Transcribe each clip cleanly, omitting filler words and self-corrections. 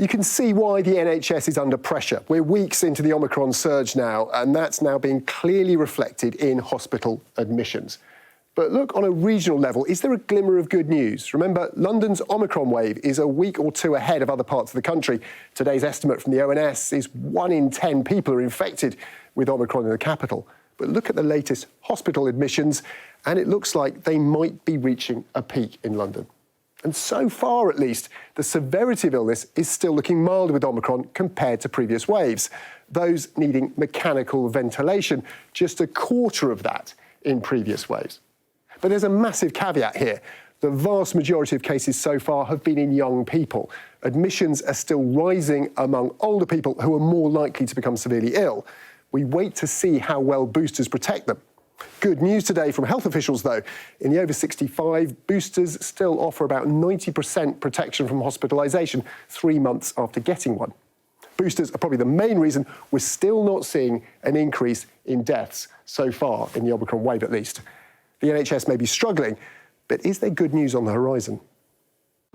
You can see why the NHS is under pressure. We're weeks into the Omicron surge now, and that's now being clearly reflected in hospital admissions. But look, on a regional level, is there a glimmer of good news? Remember, London's Omicron wave is a week or two ahead of other parts of the country. Today's estimate from the ONS is 1 in 10 people are infected with Omicron in the capital. But look at the latest hospital admissions, and it looks like they might be reaching a peak in London. And so far, at least, the severity of illness is still looking milder with Omicron compared to previous waves. Those needing mechanical ventilation, just a quarter of that in previous waves. But there's a massive caveat here. The vast majority of cases so far have been in young people. Admissions are still rising among older people who are more likely to become severely ill. We wait to see how well boosters protect them. Good news today from health officials, though. In the over 65, boosters still offer about 90% protection from hospitalisation 3 months after getting one. Boosters are probably the main reason we're still not seeing an increase in deaths so far, in the Omicron wave at least. The NHS may be struggling, but is there good news on the horizon?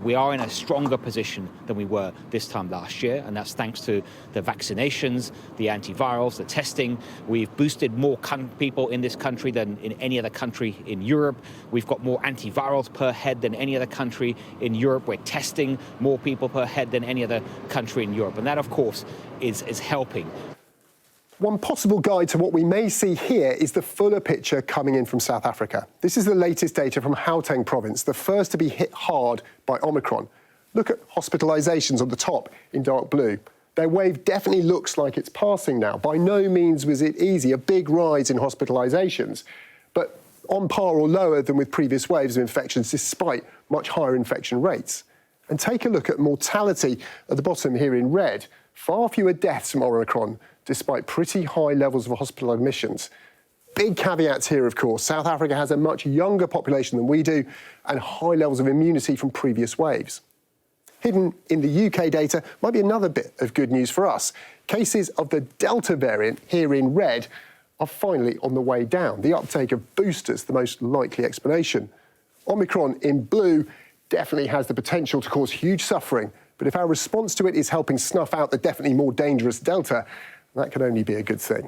We are in a stronger position than we were this time last year, and that's thanks to the vaccinations, the antivirals, the testing. We've boosted more people in this country than in any other country in Europe. We've got more antivirals per head than any other country in Europe. We're testing more people per head than any other country in Europe, and that, of course, is helping. One possible guide to what we may see here is the fuller picture coming in from South Africa. This is the latest data from Gauteng province, the first to be hit hard by Omicron. Look at hospitalisations on the top in dark blue. Their wave definitely looks like it's passing now. By no means was it easy, a big rise in hospitalisations, but on par or lower than with previous waves of infections, despite much higher infection rates. And take a look at mortality at the bottom here in red. Far fewer deaths from Omicron, despite pretty high levels of hospital admissions. Big caveats here, of course. South Africa has a much younger population than we do and high levels of immunity from previous waves. Hidden in the UK data might be another bit of good news for us. Cases of the Delta variant, here in red, are finally on the way down. The uptake of boosters, the most likely explanation. Omicron in blue definitely has the potential to cause huge suffering, but if our response to it is helping snuff out the definitely more dangerous Delta, that can only be a good thing.